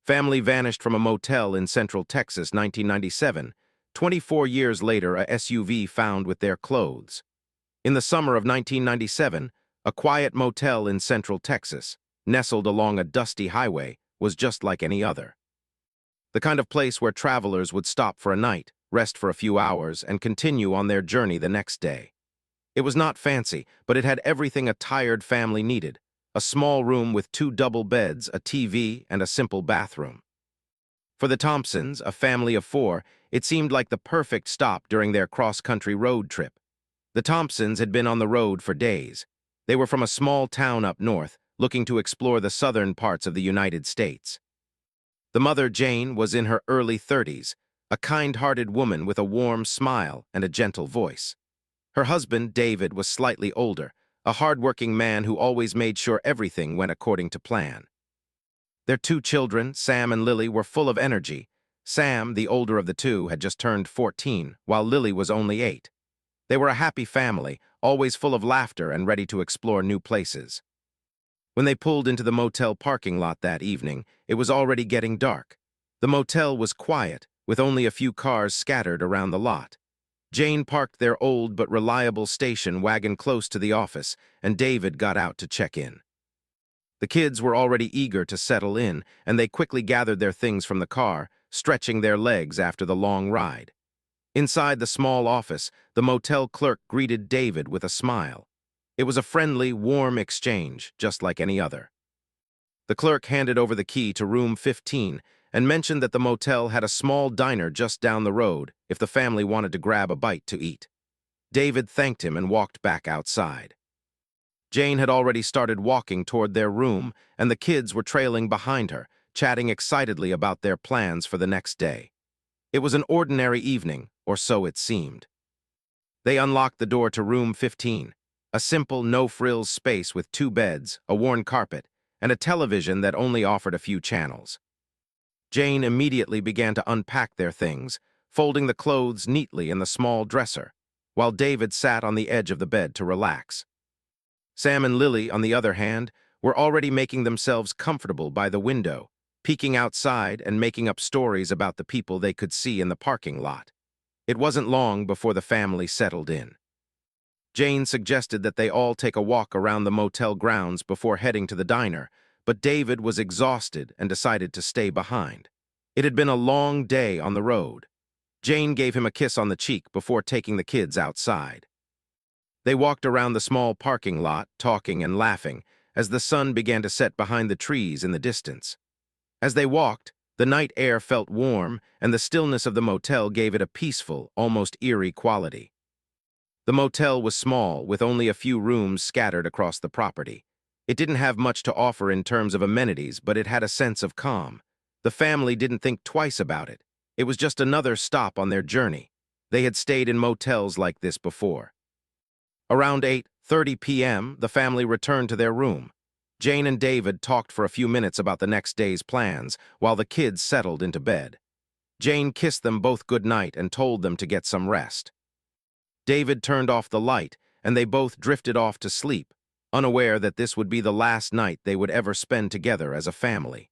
Family vanished from a motel in Central Texas, 1997. 24 years later, a SUV found with their clothes. In the summer of 1997, a quiet motel in Central Texas, nestled along a dusty highway, was just like any other. The kind of place where travelers would stop for a night, rest for a few hours, and continue on their journey the next day. It was not fancy, but it had everything a tired family needed: a small room with 2 double beds, a TV, and a simple bathroom. For the Thompsons, a family of 4, it seemed like the perfect stop during their cross-country road trip. The Thompsons had been on the road for days. They were from a small town up north, looking to explore the southern parts of the United States. The mother, Jane, was in her early 30s, a kind-hearted woman with a warm smile and a gentle voice. Her husband, David, was slightly older, a hard-working man who always made sure everything went according to plan. Their 2 children, Sam and Lily, were full of energy. Sam, the older of the 2, had just turned 14, while Lily was only 8. They were a happy family, always full of laughter and ready to explore new places. When they pulled into the motel parking lot that evening, it was already getting dark. The motel was quiet, with only a few cars scattered around the lot. Jane parked their old but reliable station wagon close to the office, and David got out to check in. The kids were already eager to settle in, and they quickly gathered their things from the car, stretching their legs after the long ride. Inside the small office, the motel clerk greeted David with a smile. It was a friendly, warm exchange, just like any other. The clerk handed over the key to room 15 and mentioned that the motel had a small diner just down the road if the family wanted to grab a bite to eat. David thanked him and walked back outside. Jane had already started walking toward their room, and the kids were trailing behind her, chatting excitedly about their plans for the next day. It was an ordinary evening, or so it seemed. They unlocked the door to room 15, a simple, no-frills space with 2 beds, a worn carpet, and a television that only offered a few channels. Jane immediately began to unpack their things, folding the clothes neatly in the small dresser, while David sat on the edge of the bed to relax. Sam and Lily, on the other hand, were already making themselves comfortable by the window, peeking outside and making up stories about the people they could see in the parking lot. It wasn't long before the family settled in. Jane suggested that they all take a walk around the motel grounds before heading to the diner, but David was exhausted and decided to stay behind. It had been a long day on the road. Jane gave him a kiss on the cheek before taking the kids outside. They walked around the small parking lot, talking and laughing, as the sun began to set behind the trees in the distance. As they walked, the night air felt warm, and the stillness of the motel gave it a peaceful, almost eerie quality. The motel was small, with only a few rooms scattered across the property. It didn't have much to offer in terms of amenities, but it had a sense of calm. The family didn't think twice about it. It was just another stop on their journey. They had stayed in motels like this before. Around 8:30 p.m., the family returned to their room. Jane and David talked for a few minutes about the next day's plans, while the kids settled into bed. Jane kissed them both good night and told them to get some rest. David turned off the light, and they both drifted off to sleep, unaware that this would be the last night they would ever spend together as a family.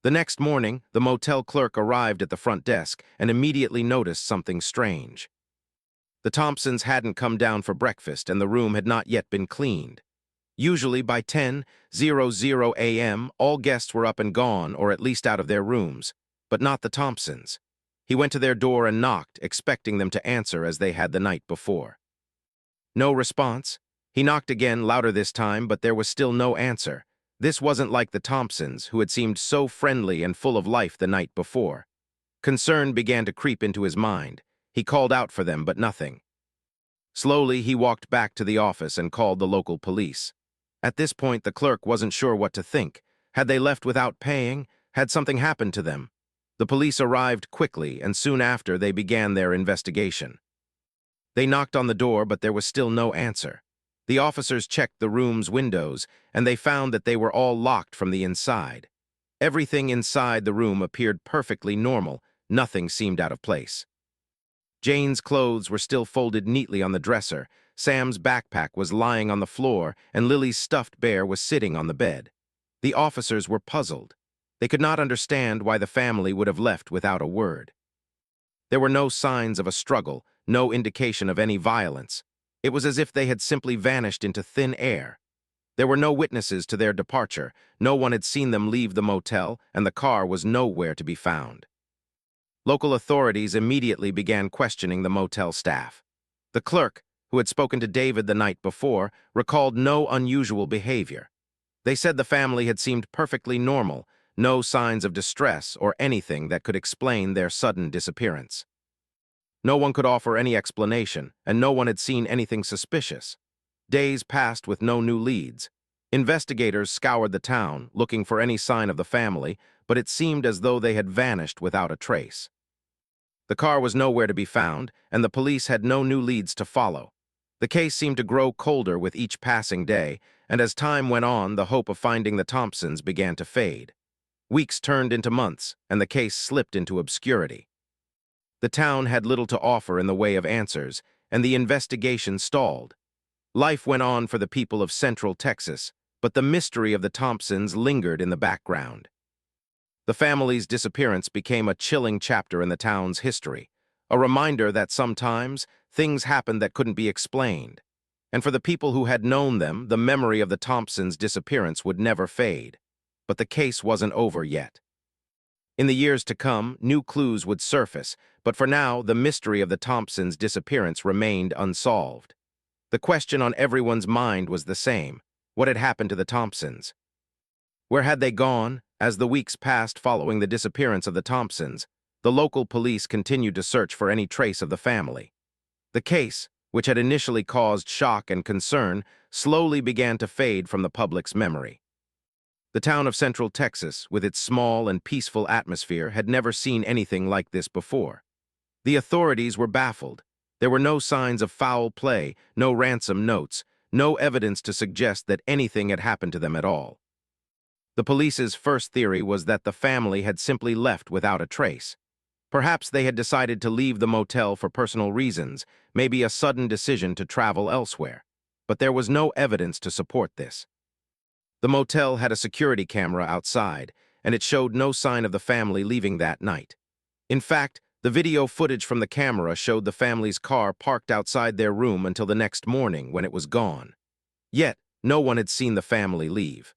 The next morning, the motel clerk arrived at the front desk and immediately noticed something strange. The Thompsons hadn't come down for breakfast, and the room had not yet been cleaned. Usually by 10:00 a.m., all guests were up and gone, or at least out of their rooms, but not the Thompsons. He went to their door and knocked, expecting them to answer as they had the night before. No response. He knocked again, louder this time, but there was still no answer. This wasn't like the Thompsons, who had seemed so friendly and full of life the night before. Concern began to creep into his mind. He called out for them, but nothing. Slowly, he walked back to the office and called the local police. At this point, the clerk wasn't sure what to think. Had they left without paying? Had something happened to them? The police arrived quickly, and soon after they began their investigation. They knocked on the door, but there was still no answer. The officers checked the room's windows, and they found that they were all locked from the inside. Everything inside the room appeared perfectly normal. Nothing seemed out of place. Jane's clothes were still folded neatly on the dresser, Sam's backpack was lying on the floor, and Lily's stuffed bear was sitting on the bed. The officers were puzzled. They could not understand why the family would have left without a word. There were no signs of a struggle, no indication of any violence. It was as if they had simply vanished into thin air. There were no witnesses to their departure, no one had seen them leave the motel, and the car was nowhere to be found. Local authorities immediately began questioning the motel staff. The clerk, who had spoken to David the night before, recalled no unusual behavior. They said the family had seemed perfectly normal, no signs of distress or anything that could explain their sudden disappearance. No one could offer any explanation, and no one had seen anything suspicious. Days passed with no new leads. Investigators scoured the town, looking for any sign of the family, but it seemed as though they had vanished without a trace. The car was nowhere to be found, and the police had no new leads to follow. The case seemed to grow colder with each passing day, and as time went on, the hope of finding the Thompsons began to fade. Weeks turned into months, and the case slipped into obscurity. The town had little to offer in the way of answers, and the investigation stalled. Life went on for the people of Central Texas, but the mystery of the Thompsons lingered in the background. The family's disappearance became a chilling chapter in the town's history, a reminder that sometimes things happened that couldn't be explained. And for the people who had known them, the memory of the Thompsons' disappearance would never fade. But the case wasn't over yet. In the years to come, new clues would surface, but for now, the mystery of the Thompsons' disappearance remained unsolved. The question on everyone's mind was the same: what had happened to the Thompsons? Where had they gone? As the weeks passed following the disappearance of the Thompsons, the local police continued to search for any trace of the family. The case, which had initially caused shock and concern, slowly began to fade from the public's memory. The town of Central Texas, with its small and peaceful atmosphere, had never seen anything like this before. The authorities were baffled. There were no signs of foul play, no ransom notes, no evidence to suggest that anything had happened to them at all. The police's first theory was that the family had simply left without a trace. Perhaps they had decided to leave the motel for personal reasons, maybe a sudden decision to travel elsewhere. But there was no evidence to support this. The motel had a security camera outside, and it showed no sign of the family leaving that night. In fact, the video footage from the camera showed the family's car parked outside their room until the next morning when it was gone. Yet, no one had seen the family leave.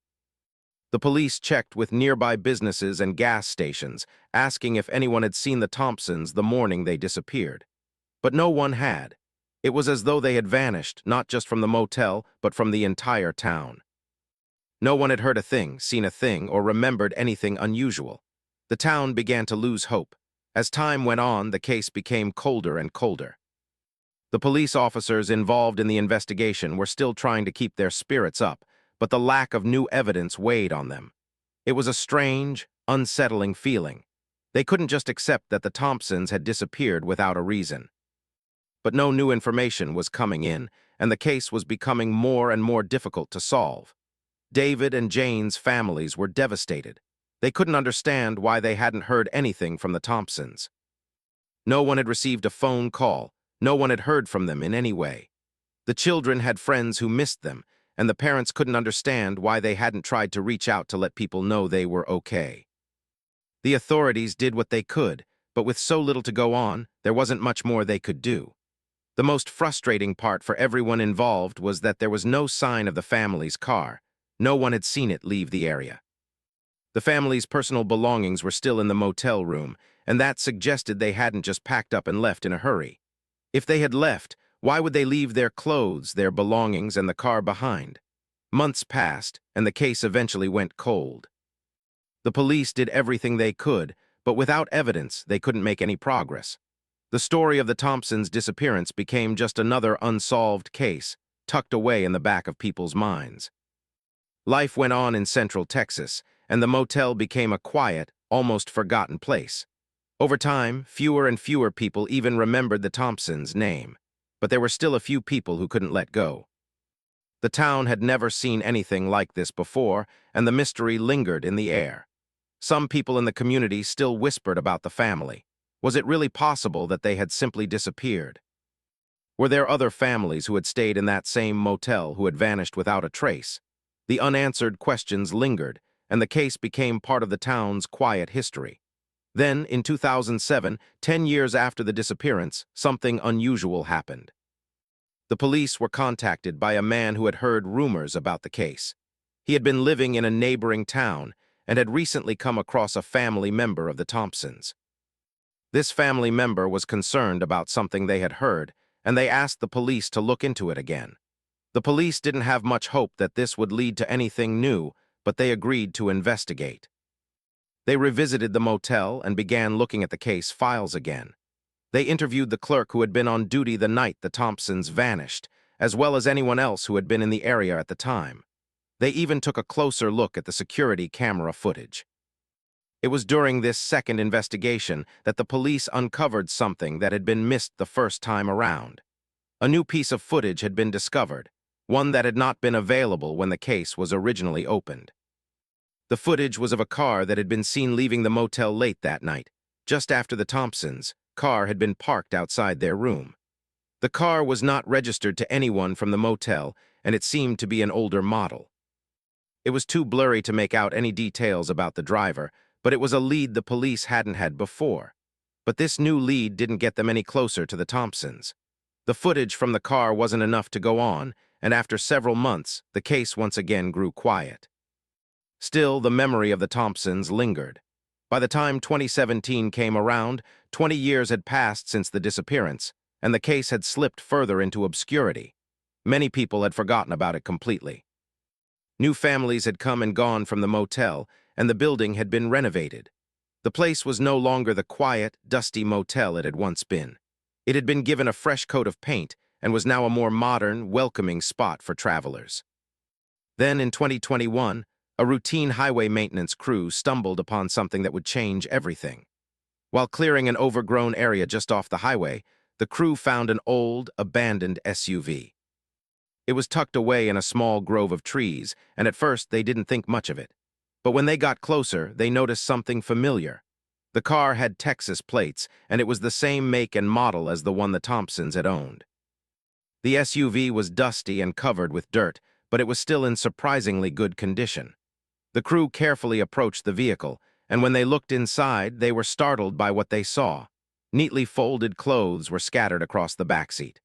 The police checked with nearby businesses and gas stations, asking if anyone had seen the Thompsons the morning they disappeared. But no one had. It was as though they had vanished, not just from the motel, but from the entire town. No one had heard a thing, seen a thing, or remembered anything unusual. The town began to lose hope. As time went on, the case became colder and colder. The police officers involved in the investigation were still trying to keep their spirits up, but the lack of new evidence weighed on them. It was a strange, unsettling feeling. They couldn't just accept that the Thompsons had disappeared without a reason. But no new information was coming in, and the case was becoming more and more difficult to solve. David and Jane's families were devastated. They couldn't understand why they hadn't heard anything from the Thompsons. No one had received a phone call. No one had heard from them in any way. The children had friends who missed them, and the parents couldn't understand why they hadn't tried to reach out to let people know they were okay. The authorities did what they could, but with so little to go on, there wasn't much more they could do. The most frustrating part for everyone involved was that there was no sign of the family's car. No one had seen it leave the area. The family's personal belongings were still in the motel room, and that suggested they hadn't just packed up and left in a hurry. If they had left, why would they leave their clothes, their belongings, and the car behind? Months passed, and the case eventually went cold. The police did everything they could, but without evidence, they couldn't make any progress. The story of the Thompsons' disappearance became just another unsolved case, tucked away in the back of people's minds. Life went on in Central Texas, and the motel became a quiet, almost forgotten place. Over time, fewer and fewer people even remembered the Thompsons' name, but there were still a few people who couldn't let go. The town had never seen anything like this before, and the mystery lingered in the air. Some people in the community still whispered about the family. Was it really possible that they had simply disappeared? Were there other families who had stayed in that same motel who had vanished without a trace? The unanswered questions lingered, and the case became part of the town's quiet history. Then, in 2007, 10 years after the disappearance, something unusual happened. The police were contacted by a man who had heard rumors about the case. He had been living in a neighboring town and had recently come across a family member of the Thompsons. This family member was concerned about something they had heard, and they asked the police to look into it again. The police didn't have much hope that this would lead to anything new, but they agreed to investigate. They revisited the motel and began looking at the case files again. They interviewed the clerk who had been on duty the night the Thompsons vanished, as well as anyone else who had been in the area at the time. They even took a closer look at the security camera footage. It was during this second investigation that the police uncovered something that had been missed the first time around. A new piece of footage had been discovered, one that had not been available when the case was originally opened. The footage was of a car that had been seen leaving the motel late that night, just after the Thompsons' car had been parked outside their room. The car was not registered to anyone from the motel, and it seemed to be an older model. It was too blurry to make out any details about the driver, but it was a lead the police hadn't had before. But this new lead didn't get them any closer to the Thompsons. The footage from the car wasn't enough to go on, and after several months, the case once again grew quiet. Still, the memory of the Thompsons lingered. By the time 2017 came around, 20 years had passed since the disappearance, and the case had slipped further into obscurity. Many people had forgotten about it completely. New families had come and gone from the motel, and the building had been renovated. The place was no longer the quiet, dusty motel it had once been. It had been given a fresh coat of paint and was now a more modern, welcoming spot for travelers. Then, in 2021, a routine highway maintenance crew stumbled upon something that would change everything. While clearing an overgrown area just off the highway, the crew found an old, abandoned SUV. It was tucked away in a small grove of trees, and at first they didn't think much of it. But when they got closer, they noticed something familiar. The car had Texas plates, and it was the same make and model as the one the Thompsons had owned. The SUV was dusty and covered with dirt, but it was still in surprisingly good condition. The crew carefully approached the vehicle, and when they looked inside, they were startled by what they saw. Neatly folded clothes were scattered across the backseat.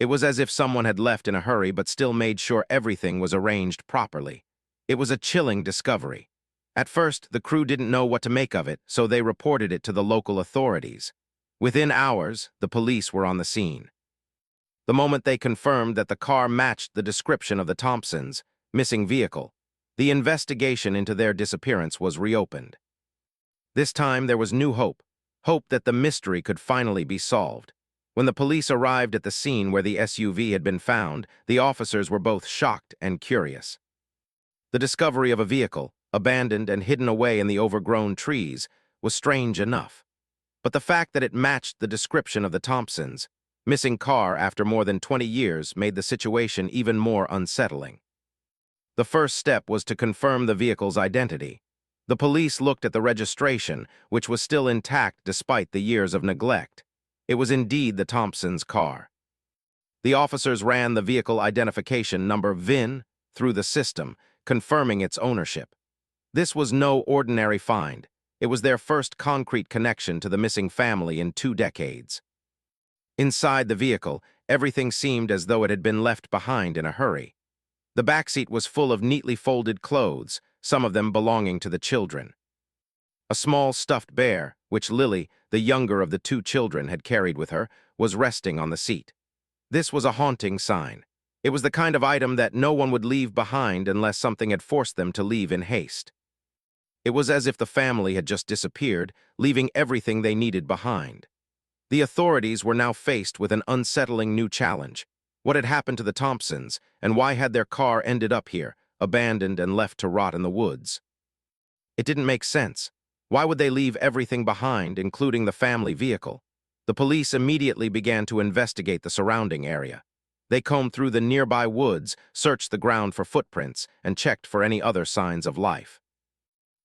It was as if someone had left in a hurry but still made sure everything was arranged properly. It was a chilling discovery. At first, the crew didn't know what to make of it, so they reported it to the local authorities. Within hours, the police were on the scene. The moment they confirmed that the car matched the description of the Thompsons' missing vehicle, the investigation into their disappearance was reopened. This time there was new hope that the mystery could finally be solved. When the police arrived at the scene where the SUV had been found, the officers were both shocked and curious. The discovery of a vehicle, abandoned and hidden away in the overgrown trees, was strange enough. But the fact that it matched the description of the Thompsons' missing car after more than 20 years made the situation even more unsettling. The first step was to confirm the vehicle's identity. The police looked at the registration, which was still intact despite the years of neglect. It was indeed the Thompsons' car. The officers ran the vehicle identification number VIN through the system, confirming its ownership. This was no ordinary find. It was their first concrete connection to the missing family in 2 decades. Inside the vehicle, everything seemed as though it had been left behind in a hurry. The backseat was full of neatly folded clothes, some of them belonging to the children. A small stuffed bear, which Lily, the younger of the 2 children, had carried with her, was resting on the seat. This was a haunting sign. It was the kind of item that no one would leave behind unless something had forced them to leave in haste. It was as if the family had just disappeared, leaving everything they needed behind. The authorities were now faced with an unsettling new challenge. What had happened to the Thompsons, and why had their car ended up here, abandoned and left to rot in the woods? It didn't make sense. Why would they leave everything behind, including the family vehicle? The police immediately began to investigate the surrounding area. They combed through the nearby woods, searched the ground for footprints, and checked for any other signs of life.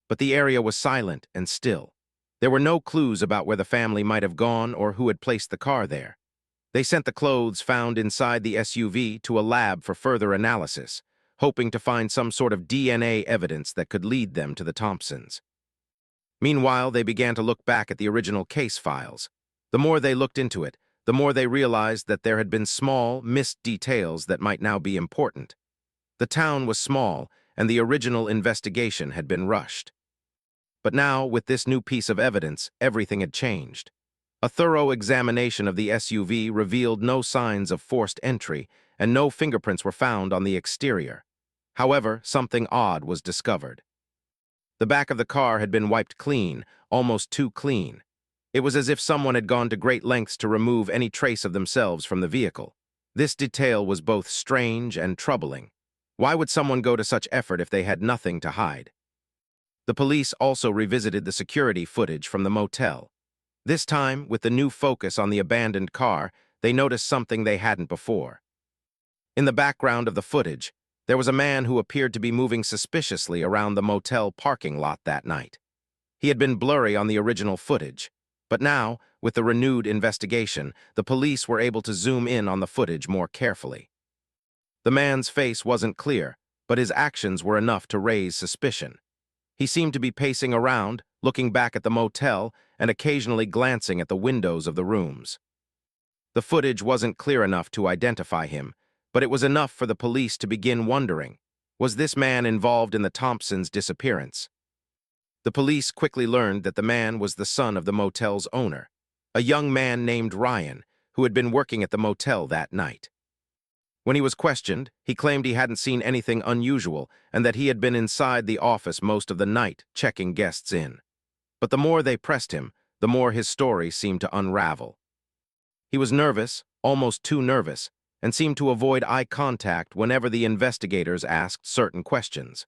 But the area was silent and still. There were no clues about where the family might have gone or who had placed the car there. They sent the clothes found inside the SUV to a lab for further analysis, hoping to find some sort of DNA evidence that could lead them to the Thompsons. Meanwhile, they began to look back at the original case files. The more they looked into it, the more they realized that there had been small, missed details that might now be important. The town was small, and the original investigation had been rushed. But now, with this new piece of evidence, everything had changed. A thorough examination of the SUV revealed no signs of forced entry, and no fingerprints were found on the exterior. However, something odd was discovered. The back of the car had been wiped clean, almost too clean. It was as if someone had gone to great lengths to remove any trace of themselves from the vehicle. This detail was both strange and troubling. Why would someone go to such effort if they had nothing to hide? The police also revisited the security footage from the motel. This time, with the new focus on the abandoned car, they noticed something they hadn't before. In the background of the footage, there was a man who appeared to be moving suspiciously around the motel parking lot that night. He had been blurry on the original footage, but now, with the renewed investigation, the police were able to zoom in on the footage more carefully. The man's face wasn't clear, but his actions were enough to raise suspicion. He seemed to be pacing around, looking back at the motel, and occasionally glancing at the windows of the rooms. The footage wasn't clear enough to identify him, but it was enough for the police to begin wondering, was this man involved in the Thompsons' disappearance? The police quickly learned that the man was the son of the motel's owner, a young man named Ryan, who had been working at the motel that night. When he was questioned, he claimed he hadn't seen anything unusual and that he had been inside the office most of the night, checking guests in. But the more they pressed him, the more his story seemed to unravel. He was nervous, almost too nervous, and seemed to avoid eye contact whenever the investigators asked certain questions.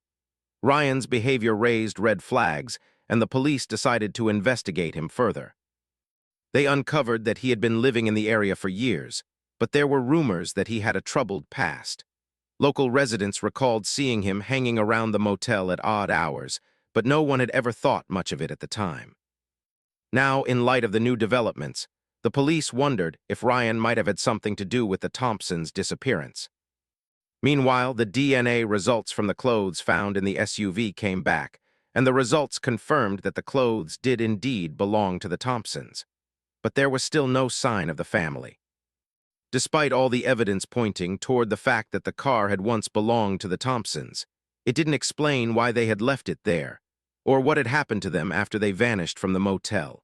Ryan's behavior raised red flags, and the police decided to investigate him further. They uncovered that he had been living in the area for years, but there were rumors that he had a troubled past. Local residents recalled seeing him hanging around the motel at odd hours, but no one had ever thought much of it at the time. Now, in light of the new developments, the police wondered if Ryan might have had something to do with the Thompsons' disappearance. Meanwhile, the DNA results from the clothes found in the SUV came back, and the results confirmed that the clothes did indeed belong to the Thompsons. But there was still no sign of the family. Despite all the evidence pointing toward the fact that the car had once belonged to the Thompsons, it didn't explain why they had left it there, or what had happened to them after they vanished from the motel.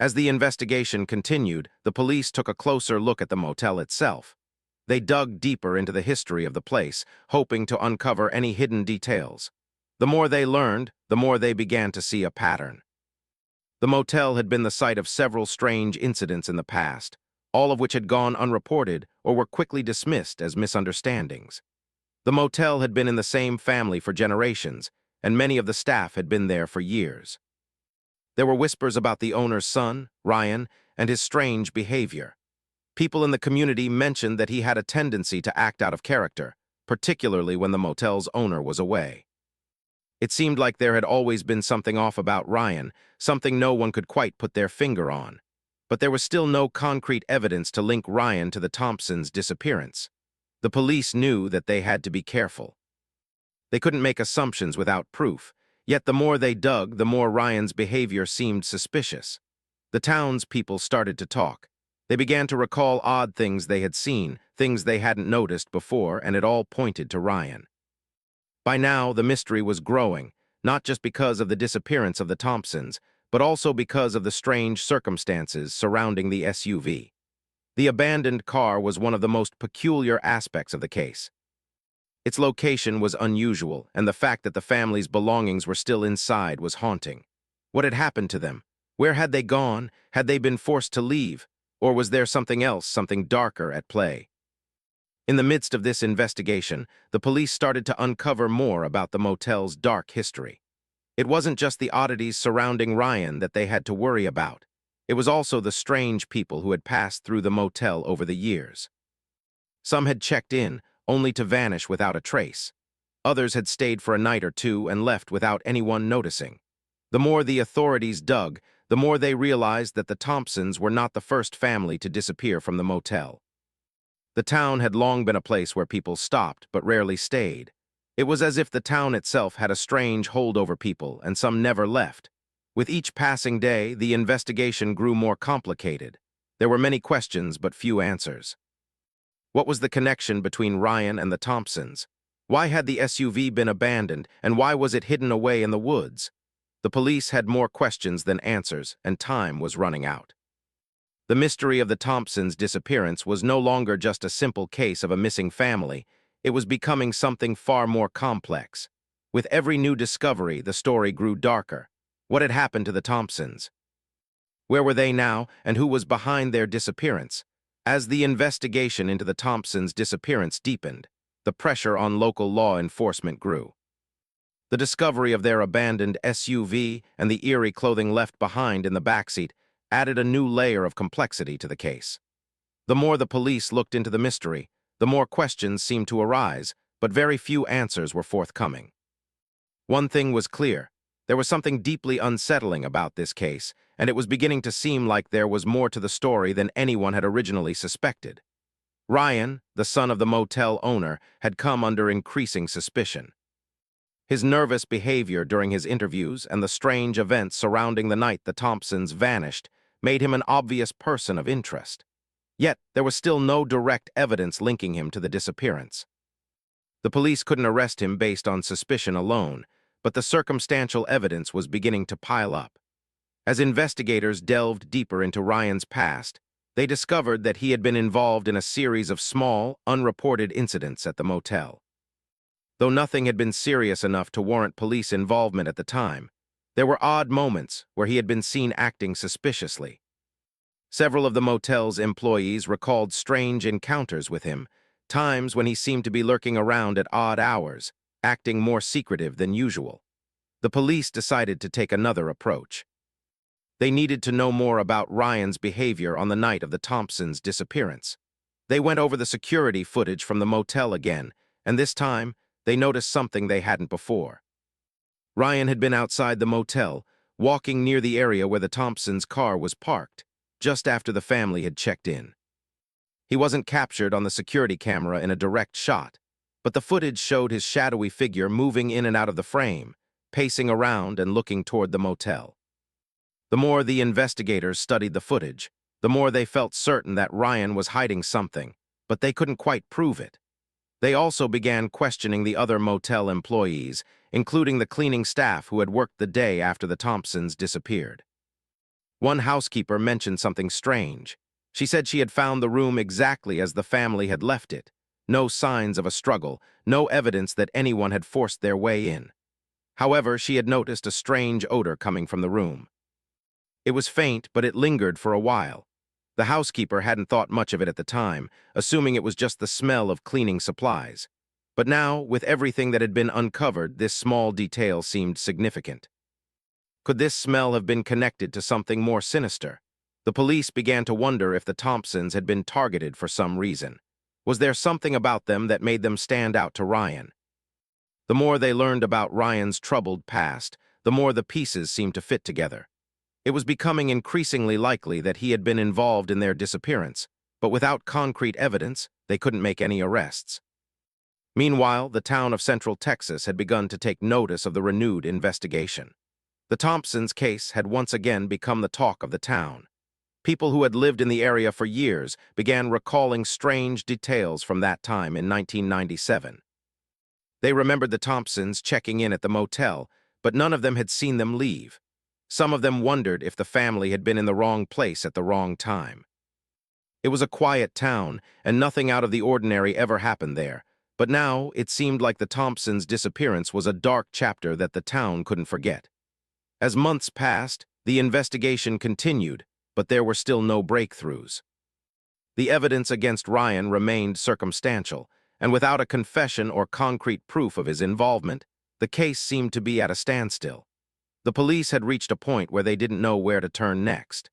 As the investigation continued, the police took a closer look at the motel itself. They dug deeper into the history of the place, hoping to uncover any hidden details. The more they learned, the more they began to see a pattern. The motel had been the site of several strange incidents in the past, all of which had gone unreported or were quickly dismissed as misunderstandings. The motel had been in the same family for generations, and many of the staff had been there for years. There were whispers about the owner's son, Ryan, and his strange behavior. People in the community mentioned that he had a tendency to act out of character, particularly when the motel's owner was away. It seemed like there had always been something off about Ryan, something no one could quite put their finger on. But there was still no concrete evidence to link Ryan to the Thompsons' disappearance. The police knew that they had to be careful. They couldn't make assumptions without proof, yet the more they dug, the more Ryan's behavior seemed suspicious. The townspeople started to talk. They began to recall odd things they had seen, things they hadn't noticed before, and it all pointed to Ryan. By now, the mystery was growing, not just because of the disappearance of the Thompsons, but also because of the strange circumstances surrounding the SUV. The abandoned car was one of the most peculiar aspects of the case. Its location was unusual, and the fact that the family's belongings were still inside was haunting. What had happened to them? Where had they gone? Had they been forced to leave? Or was there something else, something darker at play? In the midst of this investigation, the police started to uncover more about the motel's dark history. It wasn't just the oddities surrounding Ryan that they had to worry about. It was also the strange people who had passed through the motel over the years. Some had checked in, only to vanish without a trace. Others had stayed for a night or two and left without anyone noticing. The more the authorities dug, the more they realized that the Thompsons were not the first family to disappear from the motel. The town had long been a place where people stopped but rarely stayed. It was as if the town itself had a strange hold over people, and some never left. With each passing day, the investigation grew more complicated. There were many questions but few answers. What was the connection between Ryan and the Thompsons? Why had the SUV been abandoned, and why was it hidden away in the woods? The police had more questions than answers, and time was running out. The mystery of the Thompsons' disappearance was no longer just a simple case of a missing family. It was becoming something far more complex. With every new discovery, the story grew darker. What had happened to the Thompsons? Where were they now, and who was behind their disappearance? As the investigation into the Thompsons' disappearance deepened, the pressure on local law enforcement grew. The discovery of their abandoned SUV and the eerie clothing left behind in the backseat added a new layer of complexity to the case. The more the police looked into the mystery, the more questions seemed to arise, but very few answers were forthcoming. One thing was clear: there was something deeply unsettling about this case, and it was beginning to seem like there was more to the story than anyone had originally suspected. Ryan, the son of the motel owner, had come under increasing suspicion. His nervous behavior during his interviews and the strange events surrounding the night the Thompsons vanished made him an obvious person of interest. Yet, there was still no direct evidence linking him to the disappearance. The police couldn't arrest him based on suspicion alone, but the circumstantial evidence was beginning to pile up. As investigators delved deeper into Ryan's past, they discovered that he had been involved in a series of small, unreported incidents at the motel. Though nothing had been serious enough to warrant police involvement at the time, there were odd moments where he had been seen acting suspiciously. Several of the motel's employees recalled strange encounters with him, times when he seemed to be lurking around at odd hours, acting more secretive than usual. The police decided to take another approach. They needed to know more about Ryan's behavior on the night of the Thompsons' disappearance. They went over the security footage from the motel again, and this time, they noticed something they hadn't before. Ryan had been outside the motel, walking near the area where the Thompsons' car was parked, just after the family had checked in. He wasn't captured on the security camera in a direct shot, but the footage showed his shadowy figure moving in and out of the frame, pacing around and looking toward the motel. The more the investigators studied the footage, the more they felt certain that Ryan was hiding something, but they couldn't quite prove it. They also began questioning the other motel employees, including the cleaning staff who had worked the day after the Thompsons disappeared. One housekeeper mentioned something strange. She said she had found the room exactly as the family had left it. No signs of a struggle, no evidence that anyone had forced their way in. However, she had noticed a strange odor coming from the room. It was faint, but it lingered for a while. The housekeeper hadn't thought much of it at the time, assuming it was just the smell of cleaning supplies. But now, with everything that had been uncovered, this small detail seemed significant. Could this smell have been connected to something more sinister? The police began to wonder if the Thompsons had been targeted for some reason. Was there something about them that made them stand out to Ryan? The more they learned about Ryan's troubled past, the more the pieces seemed to fit together. It was becoming increasingly likely that he had been involved in their disappearance, but without concrete evidence, they couldn't make any arrests. Meanwhile, the town of Central Texas had begun to take notice of the renewed investigation. The Thompsons' case had once again become the talk of the town. People who had lived in the area for years began recalling strange details from that time in 1997. They remembered the Thompsons checking in at the motel, but none of them had seen them leave. Some of them wondered if the family had been in the wrong place at the wrong time. It was a quiet town, and nothing out of the ordinary ever happened there, but now it seemed like the Thompsons' disappearance was a dark chapter that the town couldn't forget. As months passed, the investigation continued, but there were still no breakthroughs. The evidence against Ryan remained circumstantial, and without a confession or concrete proof of his involvement, the case seemed to be at a standstill. The police had reached a point where they didn't know where to turn next.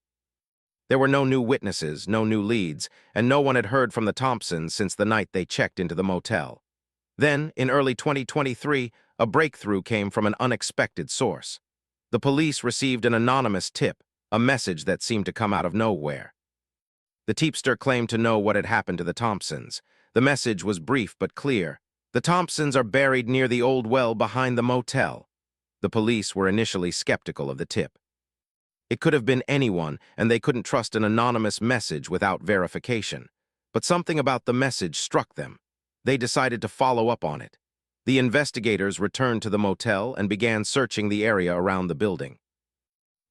There were no new witnesses, no new leads, and no one had heard from the Thompsons since the night they checked into the motel. Then, in early 2023, a breakthrough came from an unexpected source. The police received an anonymous tip, a message that seemed to come out of nowhere. The teepster claimed to know what had happened to the Thompsons. The message was brief but clear. The Thompsons are buried near the old well behind the motel. The police were initially skeptical of the tip. It could have been anyone, and they couldn't trust an anonymous message without verification. But something about the message struck them. They decided to follow up on it. The investigators returned to the motel and began searching the area around the building.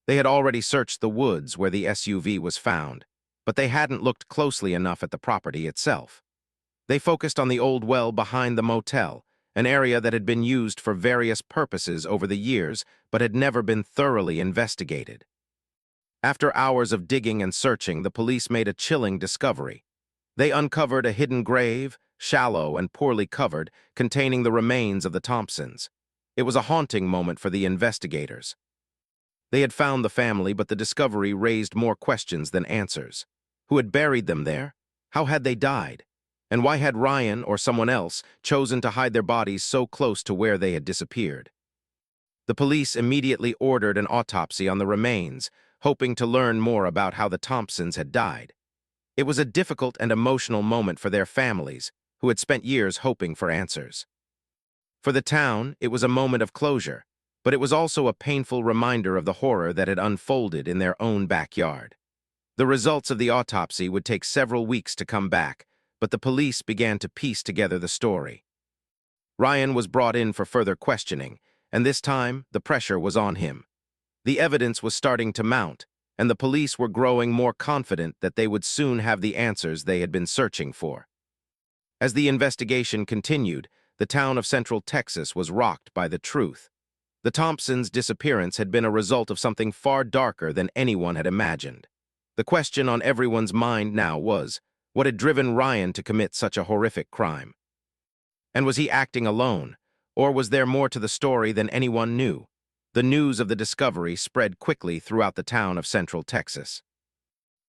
They had already searched the woods where the SUV was found, but they hadn't looked closely enough at the property itself. They focused on the old well behind the motel, an area that had been used for various purposes over the years but had never been thoroughly investigated. After hours of digging and searching, the police made a chilling discovery. They uncovered a hidden grave, shallow and poorly covered, containing the remains of the Thompsons. It was a haunting moment for the investigators. They had found the family, but the discovery raised more questions than answers. Who had buried them there? How had they died? And why had Ryan or someone else chosen to hide their bodies so close to where they had disappeared? The police immediately ordered an autopsy on the remains, hoping to learn more about how the Thompsons had died. It was a difficult and emotional moment for their families, who had spent years hoping for answers. For the town, it was a moment of closure, but it was also a painful reminder of the horror that had unfolded in their own backyard. The results of the autopsy would take several weeks to come back, but the police began to piece together the story. Ryan was brought in for further questioning, and this time the pressure was on him. The evidence was starting to mount, and the police were growing more confident that they would soon have the answers they had been searching for. As the investigation continued, the town of Central Texas was rocked by the truth. The Thompsons' disappearance had been a result of something far darker than anyone had imagined. The question on everyone's mind now was, what had driven Ryan to commit such a horrific crime? And was he acting alone, or was there more to the story than anyone knew? The news of the discovery spread quickly throughout the town of Central Texas.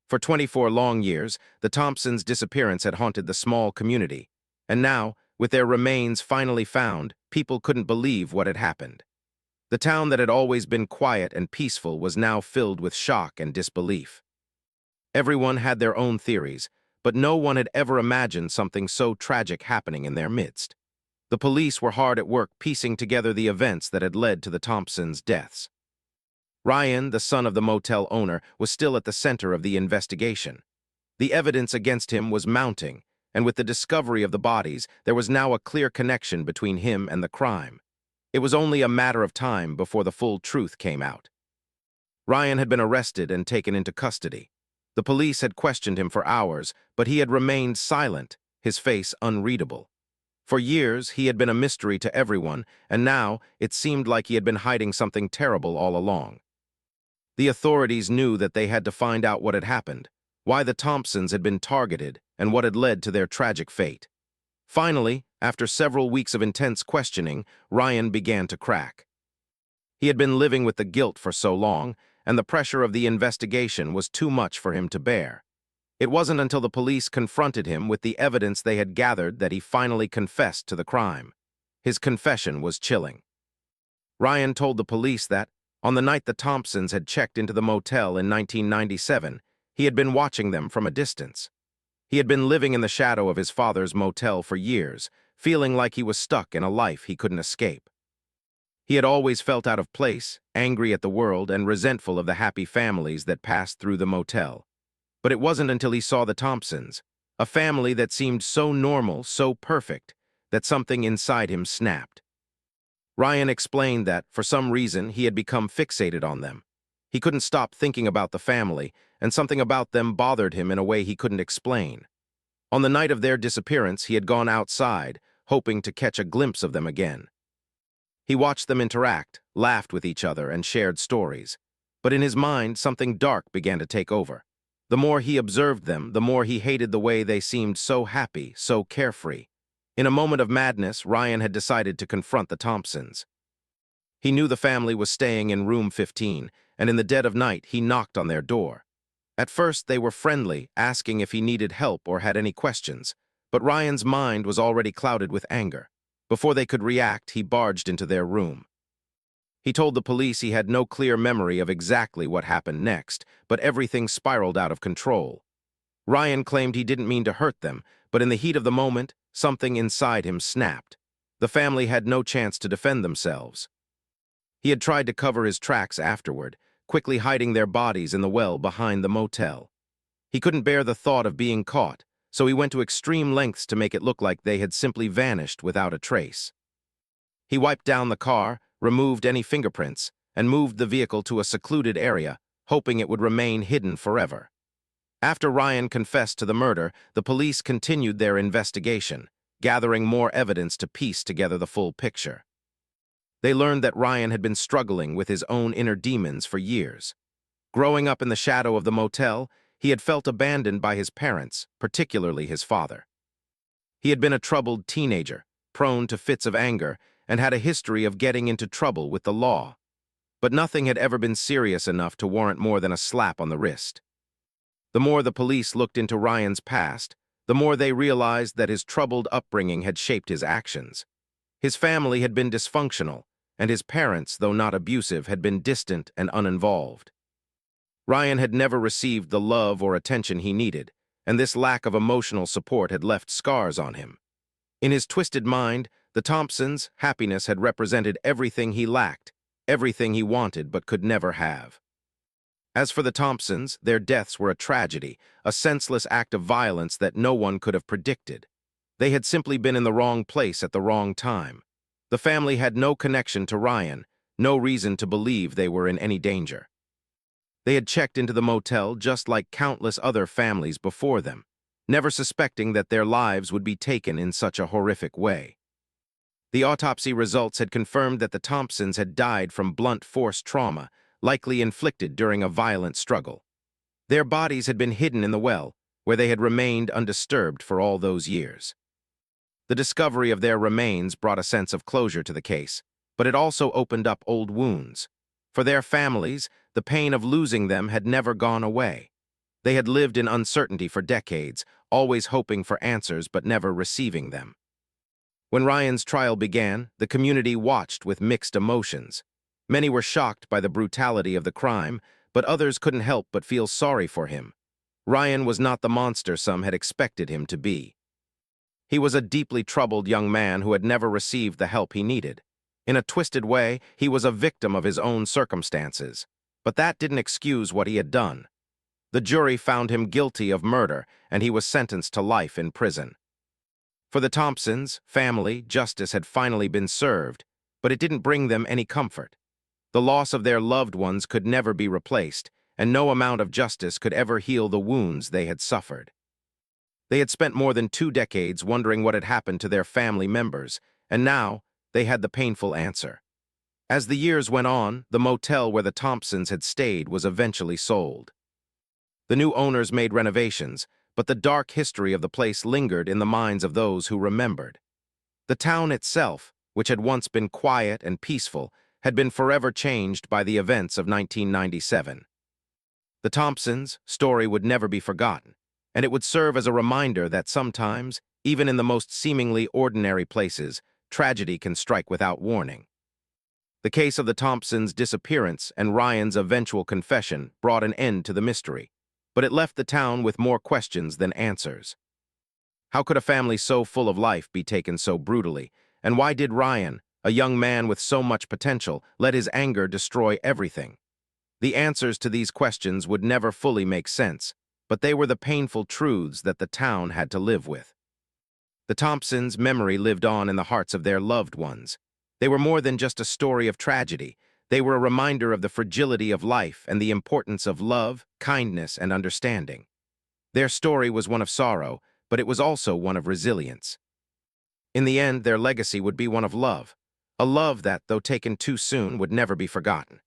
For 24 long years, the Thompsons' disappearance had haunted the small community, and now, with their remains finally found, people couldn't believe what had happened. The town that had always been quiet and peaceful was now filled with shock and disbelief. Everyone had their own theories, but no one had ever imagined something so tragic happening in their midst. The police were hard at work piecing together the events that had led to the Thompsons' deaths. Ryan, the son of the motel owner, was still at the center of the investigation. The evidence against him was mounting, and with the discovery of the bodies, there was now a clear connection between him and the crime. It was only a matter of time before the full truth came out. Ryan had been arrested and taken into custody. The police had questioned him for hours, but he had remained silent, his face unreadable. For years, he had been a mystery to everyone, and now it seemed like he had been hiding something terrible all along. The authorities knew that they had to find out what had happened, why the Thompsons had been targeted, and what had led to their tragic fate. Finally, after several weeks of intense questioning, Ryan began to crack. He had been living with the guilt for so long, and the pressure of the investigation was too much for him to bear. It wasn't until the police confronted him with the evidence they had gathered that he finally confessed to the crime. His confession was chilling. Ryan told the police that, on the night the Thompsons had checked into the motel in 1997, he had been watching them from a distance. He had been living in the shadow of his father's motel for years, feeling like he was stuck in a life he couldn't escape. He had always felt out of place, angry at the world, and resentful of the happy families that passed through the motel. But it wasn't until he saw the Thompsons, a family that seemed so normal, so perfect, that something inside him snapped. Ryan explained that, for some reason, he had become fixated on them. He couldn't stop thinking about the family, and something about them bothered him in a way he couldn't explain. On the night of their disappearance, he had gone outside, hoping to catch a glimpse of them again. He watched them interact, laughed with each other, and shared stories. But in his mind, something dark began to take over. The more he observed them, the more he hated the way they seemed so happy, so carefree. In a moment of madness, Ryan had decided to confront the Thompsons. He knew the family was staying in room 15, and in the dead of night, he knocked on their door. At first, they were friendly, asking if he needed help or had any questions, but Ryan's mind was already clouded with anger. Before they could react, he barged into their room. He told the police he had no clear memory of exactly what happened next, but everything spiraled out of control. Ryan claimed he didn't mean to hurt them, but in the heat of the moment, something inside him snapped. The family had no chance to defend themselves. He had tried to cover his tracks afterward, quickly hiding their bodies in the well behind the motel. He couldn't bear the thought of being caught, so he went to extreme lengths to make it look like they had simply vanished without a trace. He wiped down the car, removed any fingerprints, and moved the vehicle to a secluded area, hoping it would remain hidden forever. After Ryan confessed to the murder, the police continued their investigation, gathering more evidence to piece together the full picture. They learned that Ryan had been struggling with his own inner demons for years. Growing up in the shadow of the motel, he had felt abandoned by his parents, particularly his father. He had been a troubled teenager, prone to fits of anger, and had a history of getting into trouble with the law. But nothing had ever been serious enough to warrant more than a slap on the wrist. The more the police looked into Ryan's past, the more they realized that his troubled upbringing had shaped his actions. His family had been dysfunctional, and his parents, though not abusive, had been distant and uninvolved. Ryan had never received the love or attention he needed, and this lack of emotional support had left scars on him. In his twisted mind, the Thompsons' happiness had represented everything he lacked, everything he wanted but could never have. As for the Thompsons, their deaths were a tragedy, a senseless act of violence that no one could have predicted. They had simply been in the wrong place at the wrong time. The family had no connection to Ryan, no reason to believe they were in any danger. They had checked into the motel just like countless other families before them, never suspecting that their lives would be taken in such a horrific way. The autopsy results had confirmed that the Thompsons had died from blunt force trauma, likely inflicted during a violent struggle. Their bodies had been hidden in the well, where they had remained undisturbed for all those years. The discovery of their remains brought a sense of closure to the case, but it also opened up old wounds. For their families, the pain of losing them had never gone away. They had lived in uncertainty for decades, always hoping for answers but never receiving them. When Ryan's trial began, the community watched with mixed emotions. Many were shocked by the brutality of the crime, but others couldn't help but feel sorry for him. Ryan was not the monster some had expected him to be. He was a deeply troubled young man who had never received the help he needed. In a twisted way, he was a victim of his own circumstances. But that didn't excuse what he had done. The jury found him guilty of murder, and he was sentenced to life in prison. For the Thompsons' family, justice had finally been served, but it didn't bring them any comfort. The loss of their loved ones could never be replaced, and no amount of justice could ever heal the wounds they had suffered. They had spent more than 2 decades wondering what had happened to their family members, and now they had the painful answer. As the years went on, the motel where the Thompsons had stayed was eventually sold. The new owners made renovations, but the dark history of the place lingered in the minds of those who remembered. The town itself, which had once been quiet and peaceful, had been forever changed by the events of 1997. The Thompsons' story would never be forgotten, and it would serve as a reminder that sometimes, even in the most seemingly ordinary places, tragedy can strike without warning. The case of the Thompsons' disappearance and Ryan's eventual confession brought an end to the mystery, but it left the town with more questions than answers. How could a family so full of life be taken so brutally, and why did Ryan, a young man with so much potential, let his anger destroy everything? The answers to these questions would never fully make sense, but they were the painful truths that the town had to live with. The Thompsons' memory lived on in the hearts of their loved ones. They were more than just a story of tragedy. They were a reminder of the fragility of life and the importance of love, kindness, and understanding. Their story was one of sorrow, but it was also one of resilience. In the end, their legacy would be one of love, a love that, though taken too soon, would never be forgotten.